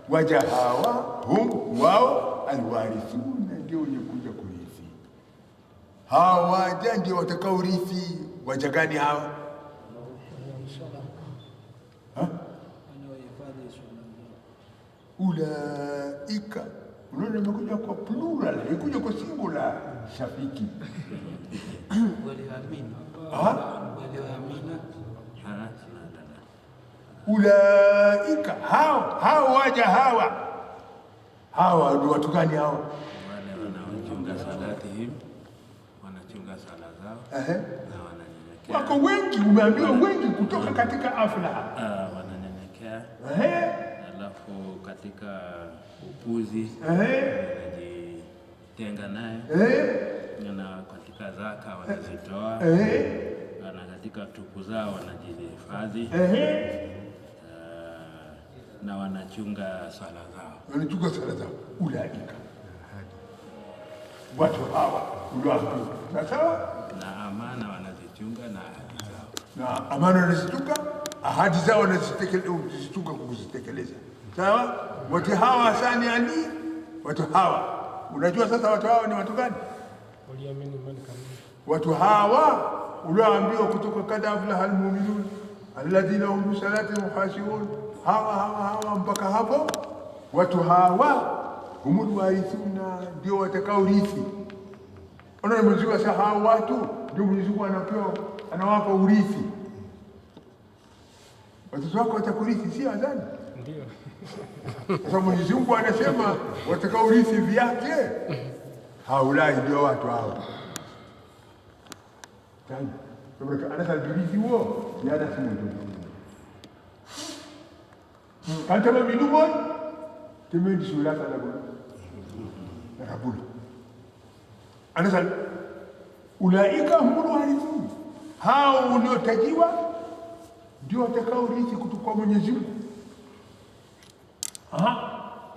waja hawa, hum, wao, alwarithuna, ndio wenye kuja kurithi. Hawa waja ndio watakaorithi. Waja gani hawa? Ulaika, unaona imekuja kwa plural, imekuja kwa singular, shafiki. Ulaika, hao waja hawa ni watu gani hawa? Wale wanaochunga salatihim, wanachunga sala zao na wananyenyekea. Wako wengi, umeambiwa wengi kutoka katika aflaha. Wananyenyekea. Alafu katika upuzi wanajitenga naye na katika zaka wanazitoa na katika tupu zao wanajihifadhi na wanachunga sala zao. Ulaika watu hawa sawa, na amana wanazichunga na ahadi zao, na amana wanazichunga, ahadi zao wanazichunga kuzitekeleza. Sawa, watu hawa sani ali watu hawa, unajua sasa watu hawa ni watu gani? Waliamini imani kamili. Watu hawa ulioambiwa kutoka kada aflaha almu'minun alladhina hum bi salatihim khashi'un, hawa mpaka hapo. Watu hawa humul warithuna, ndio watakaorithi. Ona Mwenyezi Mungu sasa, hawa watu ndio Mwenyezi Mungu anawapa urithi. Watoto wako watakurithi, sio adhani? Ndio. Sasa Mwenyezi Mungu anasema watakaorithi vyake, haulai ndio watu hao. Tani anasa birithi huo yana simu ndio kanta minumon temendi sulata na rabul anasa ulaika humul warithun, hao uliotajiwa ndio watakaorithi kutoka kwa Mwenyezi Mungu.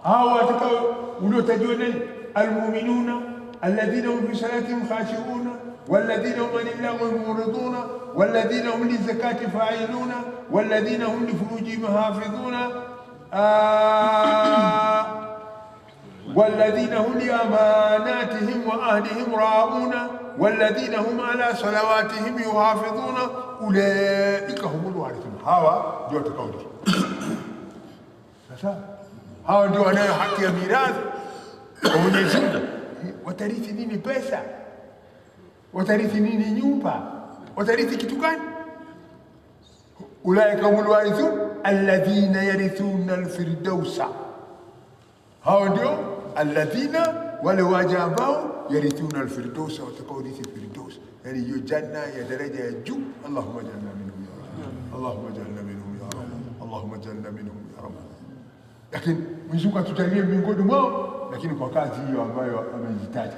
hao watakao uliotajiwa nani? Almu'minuna alladhina hum fi salatihim khashi'una walladhina hum anil lagwi muriduna walladhina hum lizakati fa'iluna walladhina hum li furujihim hafidhuna والذين هم لأماناتهم وأهلهم راعون والذين هم على صلواتهم يحافظون أولئك هم الوارثون. hawa ndio watakaorithi. Sasa hawa ndio wanayo haki ya mirathi kwa Mwenyezi Mungu. Watarithi nini? Pesa? Watarithi nini? Nyumba? Watarithi kitu gani? Ulaika humul warithun alladhina yarithuna alfirdausa, hao ndio alladhina, wale waja ambao yarithuna alfirdausa, watakaorithi firdaus, yani hiyo janna ya daraja ya juu. Allahumma jalna minhum ya Rabb, Allahumma jalna minhum ya Rabb, Allahumma jalna minhum ya Rabb. Lakini Mwenyezi Mungu atutalie miongoni mwao, lakini kwa kazi hiyo ambayo amejitaja.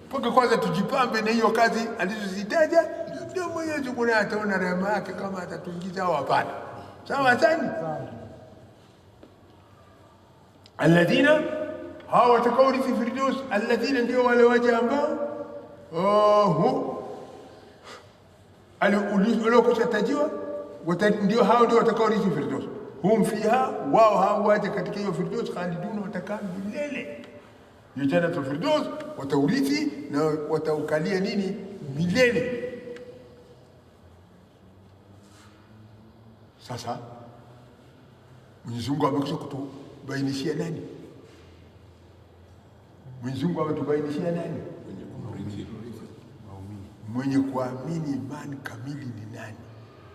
Mpaka kwanza tujipambe na hiyo kazi alizozitaja, ndio Mwenyezi Mungu ataona rehema yake kama atatuingiza au hapana. Sawa sana. Alladhina, hawa watakaorithi firdaus, alladhina ndio wale waja ambao waliokushatajiwa, ndio hao ndio watakaorithi firdaus. Hum fiha, wao hao waja katika hiyo firdaus khaliduna, watakaa milele. Hiyo jannatul firdaus wataurithi na wataukalia nini? Milele. Sasa Mwenyezi Mungu amekwisha kutubainishia nani? Mwenyezi Mungu ametubainishia nani? Mwenye kuamini imani kamili ni nani,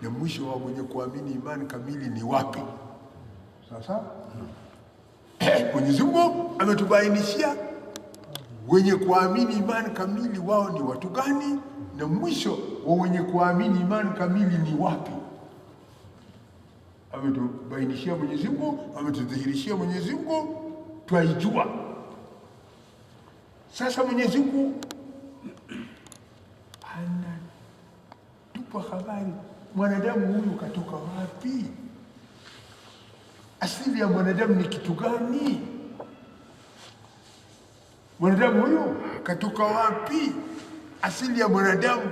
na mwisho wa mwenye kuamini imani kamili ni wapi? Sasa Mwenyezi Mungu ametubainishia wenye kuamini imani kamili wao ni watu gani, na mwisho wa wenye kuamini imani kamili ni wapi. Ametubainishia Mwenyezi Mungu, ametudhihirishia Mwenyezi Mungu, twaijua. Sasa Mwenyezi Mungu anatupa habari, mwanadamu huyu katoka wapi? Asili ya mwanadamu ni kitu gani? Mwanadamu huyu katoka wapi? Asili ya mwanadamu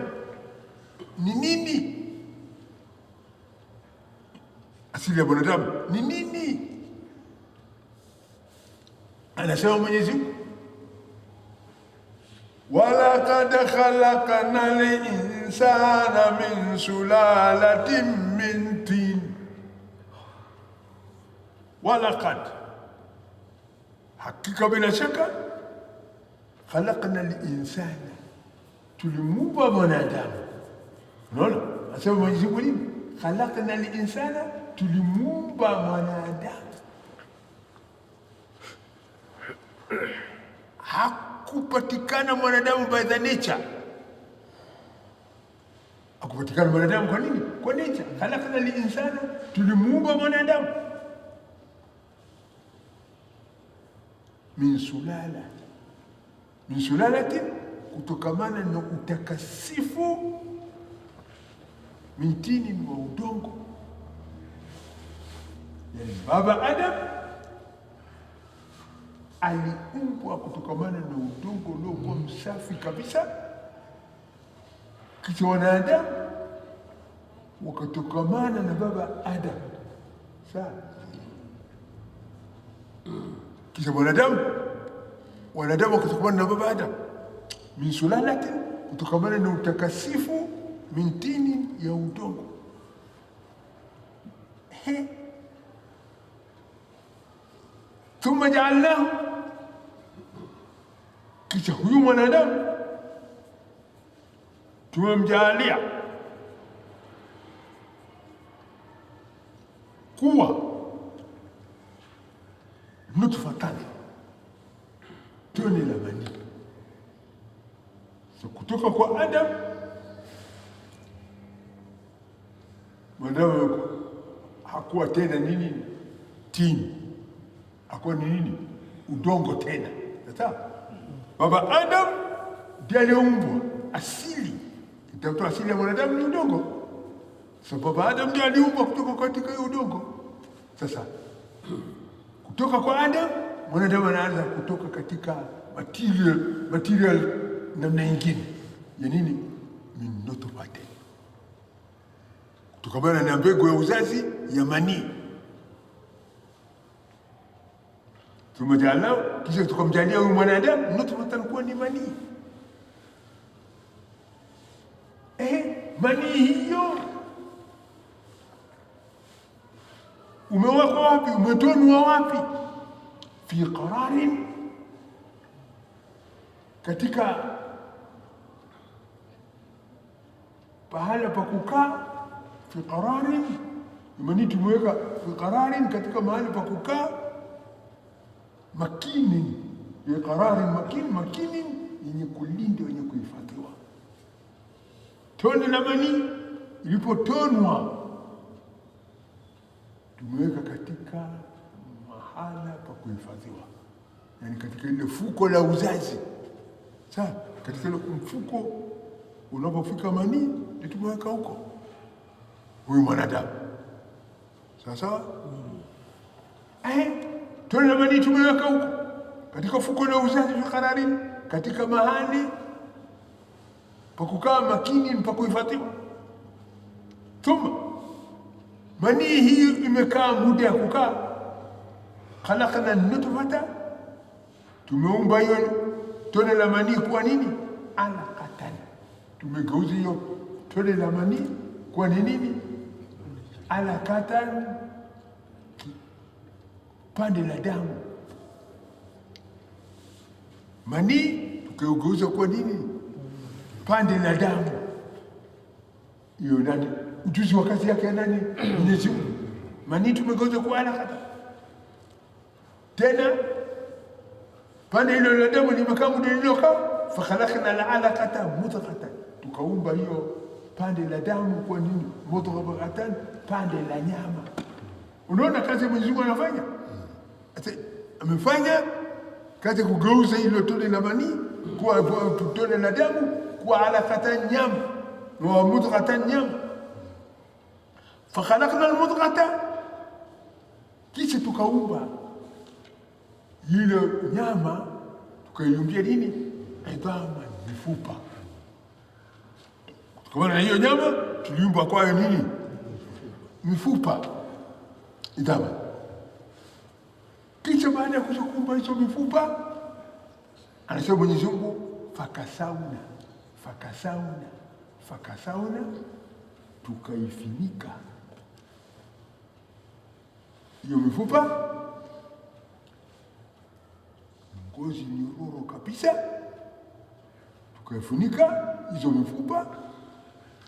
ni nini? Asili ya mwanadamu ni nini? Anasema Mwenyezi Mungu, walaqad khalaqnal insana min sulalatin min tin. Walaqad, hakika bila shaka, khalaqnal insana, tulimuumba mwanadamu. Unaona, anasema Mwenyezi Mungu nini? Khalaqnal insana, tulimuumba mwanadamu. Hakupatikana mwanadamu by the nature. Hakupatikana mwanadamu kwa nini? Kwa nature. Khalaqnal insana, tulimuumba mwanadamu min sulala, min sulalatin, kutokamana na utakasifu, min tinin, wa udongo. Yani baba Adam aliumbwa kutokamana na udongo uliokuwa msafi kabisa, kisha wanadamu wakatokamana na baba Adam. Sawa? Kisha wanadamu wakatokamana na baba Adam min sulalatin, kutokamana na utakasifu, min tinin, ya udongo. Thumma ja'alnahu, kisha huyu mwanadamu tumemjaalia kuwa nutfatan, tone la manii. So kutoka kwa Adam, mwanadamu hakuwa tena nini? Tini. Hakuwa ni nini? Udongo tena. Sawa? Baba Adam ndiye aliumbwa asili. Itakuwa asili ya mwanadamu ni udongo. So baba Adam ndiye aliumbwa kutoka katika hiyo udongo. Sasa kutoka kwa Adam mwanadamu anaanza kutoka katika material namna nyingine ya nini? Min nutfatin, kutokana na mbegu ya uzazi ya manii. Tumejalia, kisha tukamjalia huyu mwanadamu nutfatan, kuwa ni manii. Manii hiyo umewekwa wapi? Umetonwa wapi? Fi qararin, katika pahala pa kukaa. Fi qararin, manii tumeweka fi qararin, katika mahali pa kukaa. Makinin, fi qararin makinin, yenye kulinda, yenye kuhifadhiwa. Tone la manii ilipotonwa tumeweka katika mahala pa kuhifadhiwa, yani katika ile fuko la uzazi. Sawa? Katika ile mfuko unapofika manii ndio tumeweka huko huyu mwanadamu. Sawa? Tone la manii tumeweka huko katika fuko la uzazi, fi qararin, katika mahali pa kukaa, makini, pa kuhifadhiwa. Thumma, manii hii imekaa muda ya kukaa. Khalaqna nutfata, tumeumba hiyo tone la manii kuwa nini? Alaqatan, tumegeuza hiyo tone la manii kuwa ni nini? Alaqatan, pande la damu. Manii tukageuza kuwa nini? Pande la damu. Hiyo nani? Ujuzi wa kazi yake nani? Mwenyezi Mungu. Manii tumegeuza kuwa alaqatan. Tena pande hilo la damu limekaa muda lilokaa. Fa khalaqna al-alaqata mudghatan, tukaumba hiyo pande la damu kwa nini? Mudghatan, pande la nyama. Unaona kazi Mwenyezi Mungu anafanya? Amefanya kazi kugeuza hilo tone la manii kuwa tone la damu, kuwa alaqatan, nyama, wa mudghatan, nyama. Fa khalaqna al-mudghata, kisha tukaumba ile nyama, tukaiumbia nini? Idhaman, mifupa. Kwa maana hiyo nyama tuliumba kwayo nini? Mifupa, idhaman. Kisha baada ya kuumba hizo mifupa, anasema Mwenyezi Mungu, fakasauna, tukaifinika hiyo mifupa, ngozi nyororo kabisa, tukaifunika hizo mifupa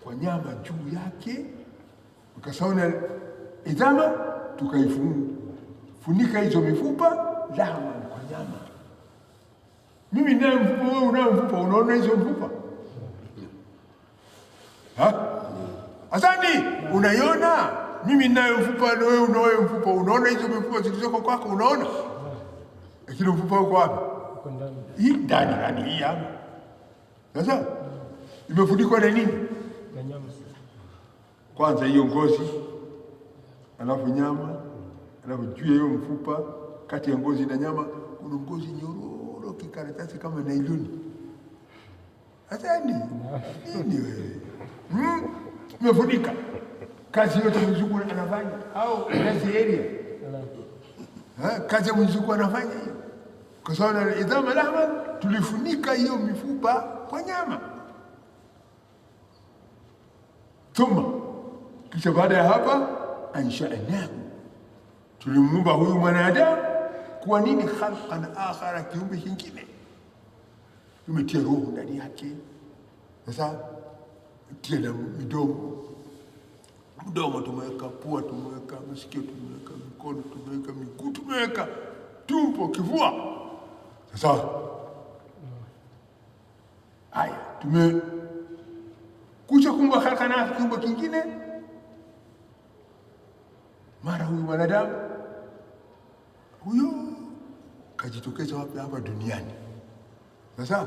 kwa nyama juu yake. Fakasauna idhama, tukaifunika hizo mifupa lahman, kwa nyama. Mimi ninaye mfupa, wewe unaye mfupa, unaona hizo mfupa? Asante, unaiona? Mimi ninaye mfupa na wewe unaye mfupa, unaona hizo mifupa zilizoko kwako, unaona? Lakini mfupa uko wapi? Hii ndani hii hapa. Sasa imefunikwa na nini? Na nyama. Kwanza hiyo ngozi, alafu nyama, alafu juu ya hiyo mfupa, kati ya ngozi na nyama kuna ngozi nyororo kikaratasi kama nailoni. Sasa nini wewe? Umefunika. Kazi yote mzungu anafanya au kazi area? Kazi mzungu anafanya hiyo. Kwa sababu idhama lahma tulifunika hiyo mifupa kwa nyama. Thumma, kisha baada ya hapa ansha'nahu, tulimuumba huyu mwanadamu kwa nini? Khalqan akhara, kiumbe kingine. Tumetia roho ndani yake. Sasa tia na mdomo tumeweka, pua tumeweka, masikio tumeweka, mikono tumeweka, miguu tumeweka, tumbo, kifua. Sasa haya tumekuja kumba khalqana kiumbe kingine. Mara huyu mwanadamu huyo kajitokeza wapi? Hapa duniani. Sasa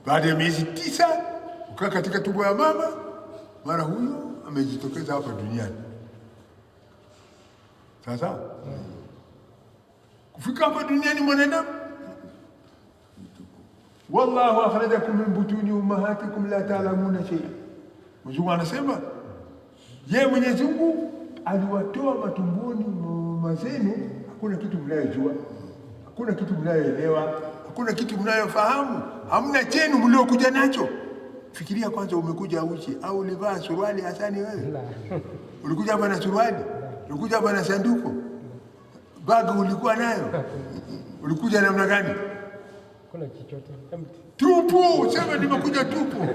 baada ya miezi 9 ukaa katika tumbo ya mama, mara huyo amejitokeza hapa duniani. Sasa kufika hapa duniani mwanadamu, wallahu akhrajakum min butuni ummahatikum la ta'lamuna shay'a. Mungu anasema yeye Mwenyezi Mungu aliwatoa matumboni mwa zenu, hakuna kitu mnayojua, hakuna kitu mnayoelewa, hakuna kitu mnayofahamu, hamna chenu mliokuja nacho. Fikiria kwanza, umekuja uchi au ulivaa suruali Hasani wewe? Ulikuja hapa na suruali? Ulikuja hapa na sanduku? Bagi ulikuwa nayo? Ulikuja namna gani? Kuna chochote? Tupu, sema nimekuja tupu.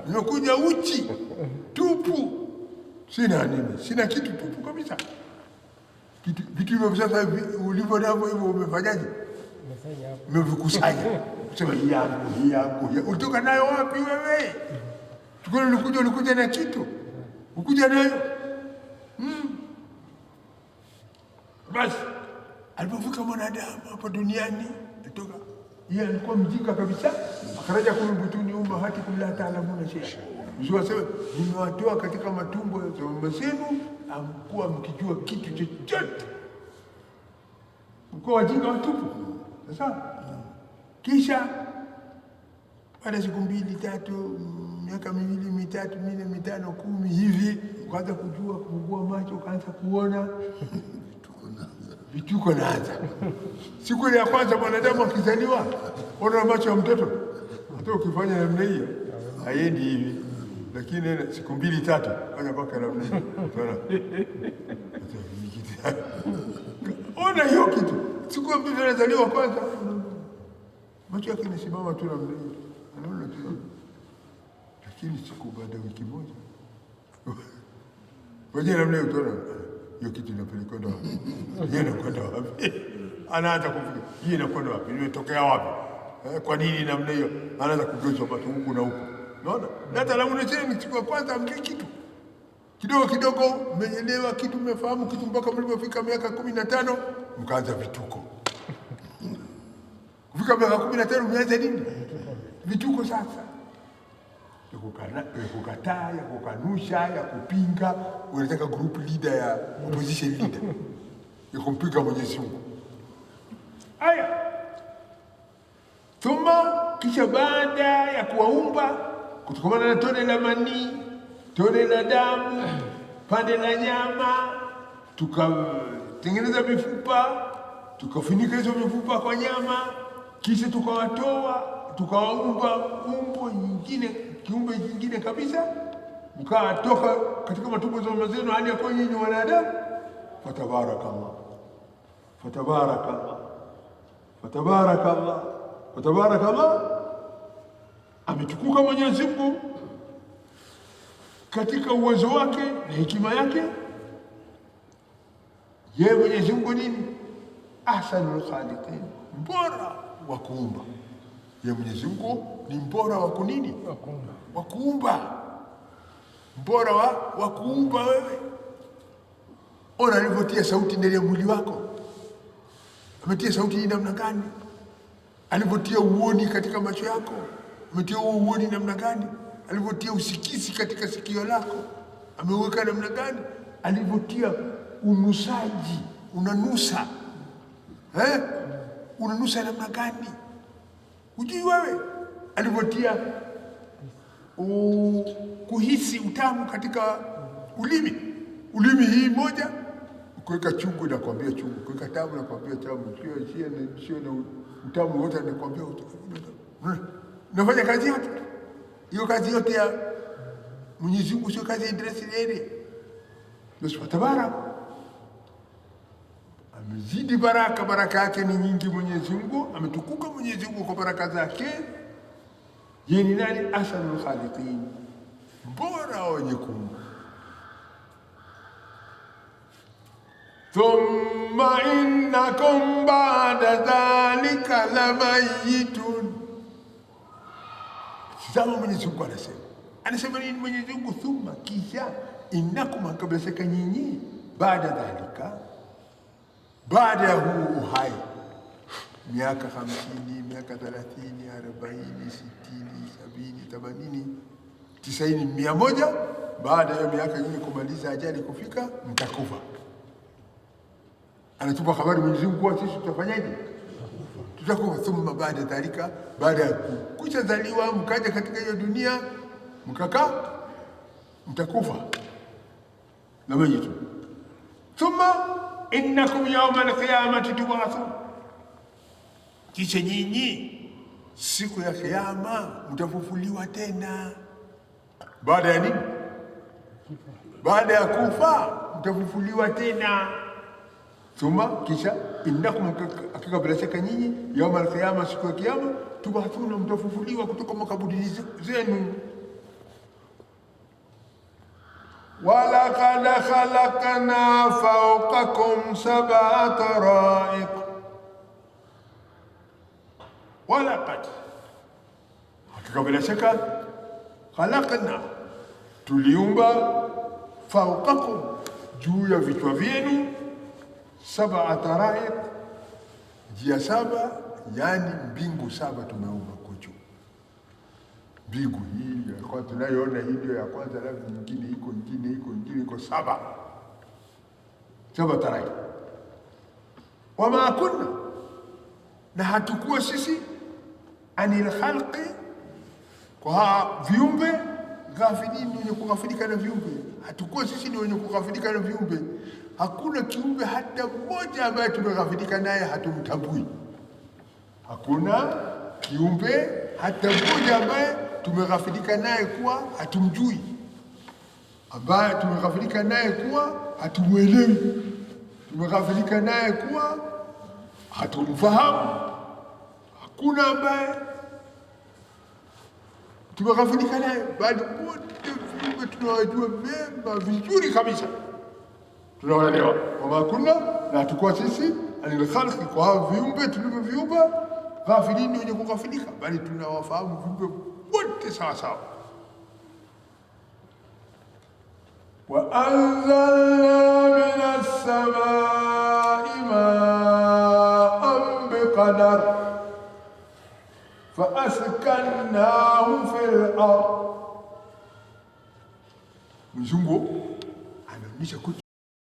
Nimekuja uchi tupu. Sina nini? Sina kitu, tupu kabisa. Vitu hivyo sasa ulivyo navyo hivyo umefanyaje? Umevikusanya. Sema hii yangu. Ulitoka nayo wapi wewe? Tukao ulikuja na kitu. Ukuja nayo. Basi alipofika mwanadamu hapa duniani, kutoka yeye alikuwa mjinga kabisa. Akhraja kum butuni ummahatikum la ta'lamuna shay'a. Mzee asema nimewatoa katika matumbo ya mama zenu, amkuwa mkijua kitu chochote. Mko wajinga watupu. Sasa kisha baada siku 2, 3, miaka 2, 3, 4, 5, 10 hivi ukaanza kujua, kufungua macho, ukaanza kuona vituko naanza. Siku ya kwanza mwanadamu akizaliwa, ona macho ya mtoto, hata ukifanya namna hiyo haendi hivi, lakini siku 2, 3 fanya mpaka namna hiyo. Ona hiyo kitu. Siku ya mtoto anazaliwa kwanza, macho yake yanasimama tu namna hiyo, anaona tu. Lakini siku baada ya wiki moja waje namna hiyo, utaona hiyo kitu inapelekwa wapi? Yeye anakwenda wapi? Anaanza kufikiria, hii inakwenda wapi? Imetokea wapi? Kwa nini namna hiyo? Anaanza kugeuza watu huku na huku. Unaona? Hata lamu ni siku ya kwanza mke kitu. Kidogo mmeelewa kitu, mmefahamu kitu, mpaka mlipofika miaka 15 mkaanza vituko. Kufika miaka 15 mmeanza nini? Vituko sasa. Ya kukataa, ya kukanusha, ya kupinga. Unataka group leader ya opposition leader ya kumpinga Mwenyezi Mungu. Haya, thumma, kisha baada ya kuwaumba kutokana na tone la manii, tone la damu, pande la nyama, tukatengeneza mifupa, tukafunika hizo mifupa kwa nyama, kisha tukawatoa, tukawaumba umbo nyingine, kiumbe kingine kabisa, mkatoka katika matumbo za mama zenu hadi kwa nyinyi wanadamu. Fatabarakallah, fatabarakallah, fatabarakallah, fatabarakallah. Ametukuka Mwenyezi Mungu katika uwezo wake na hekima yake. Yeye Mwenyezi Mungu nini? Ahsanul khaliqin, mbora wa kuumba. Yeye Mwenyezi Mungu ni mbora wa kunini? Wa kuumba. Mbora wa kuumba wewe. Ona alivyotia sauti ndani ya mwili wako. Ametia sauti hii namna gani? Alivyotia uoni katika macho yako, ametia uoni namna gani? Alivyotia usikizi katika sikio lako, ameweka namna gani? Alivyotia unusaji, unanusa unanusa namna gani? Hujui wewe? Alivyotia kuhisi utamu katika ulimi hii moja, kuweka chungu na kuambia chungu, kuweka tamu na kuambia tamu, sio na utamu wote na kuambia nafanya kazi yote hiyo. Kazi yote ya Mwenyezi Mungu sio kazi ya Idris. Ndio tabaraka amezidi baraka yake ni nyingi. Mwenyezi Mungu ametukuka, Mwenyezi Mungu kwa baraka zake. Yeye ni nani? Ahsanul khaliqin, bora wenye kuumba. Thumma innakum ba'da dhalika lamayitun. Sasa Mwenyezi Mungu anasema nini? Mwenyezi Mungu thumma, kisha, innakum, kabla shaka nyinyi, baada dhalika, baada ya huu uhai, miaka 50, miaka 30, 40, 60, 70, 80, 90, 100, baada ya miaka nyinyi kumaliza, ajali kufika, mtakufa. Anatupa habari Mwenyezi Mungu kwa sisi tutafanyaje? Tutakufa. Thumma baada dhalika, baada ya kushazaliwa mkaja katika hiyo dunia mkakaa, mtakufa na majitu. Thumma innakum yawma al-qiyamati tub'athun, kisha nyinyi siku ya Kiyama mtafufuliwa tena. Baada ya nini? Baada ya kufa mtafufuliwa tena. Thumma, kisha, innakum, hakika bila shaka nyinyi, yawma al-qiyama, siku ya Kiyama, tub'athuna, mtafufuliwa kutoka makaburi zenu. Walaqad khalaqna fawqakum sab'a tara'iq. Walaqad, hakika bila shaka, khalaqna, tuliumba, fawqakum, juu ya vichwa vyenu, sab'a tara'iq, njia saba, yani mbingu saba tumeumba kuchu. Mbingu hii ya kwanza tunayoona, hii ndio ya kwanza, alafu nyingine iko saba tara'iq. Wama kunna, na hatukuwa sisi, anil khalqi, kwa viumbe, ghafilin, wenye kughafilika na viumbe. Hatukuwa sisi ni wenye kughafilika na viumbe. Hakuna kiumbe hata mmoja ambaye tumeghafilika naye hatumtambui. Hakuna kiumbe hata mmoja ambaye tumeghafilika naye kuwa hatumjui, ambaye tumeghafilika naye kuwa hatumwelewi, tumeghafilika naye kuwa hatumfahamu. Hakuna ambaye tumeghafilika naye, bali wote viumbe tunawajua mema vizuri kabisa, tunawaelewa. Wama kunna, na hatukuwa sisi, anil khalqi, kwa viumbe tulivyoviumba, ghafilini, wenye kughafilika, bali tunawafahamu viumbe wote sawa sawa. Wa anzalna minas samai ma'an biqadar fa askannahu fil ard. Mzungu anaonyesha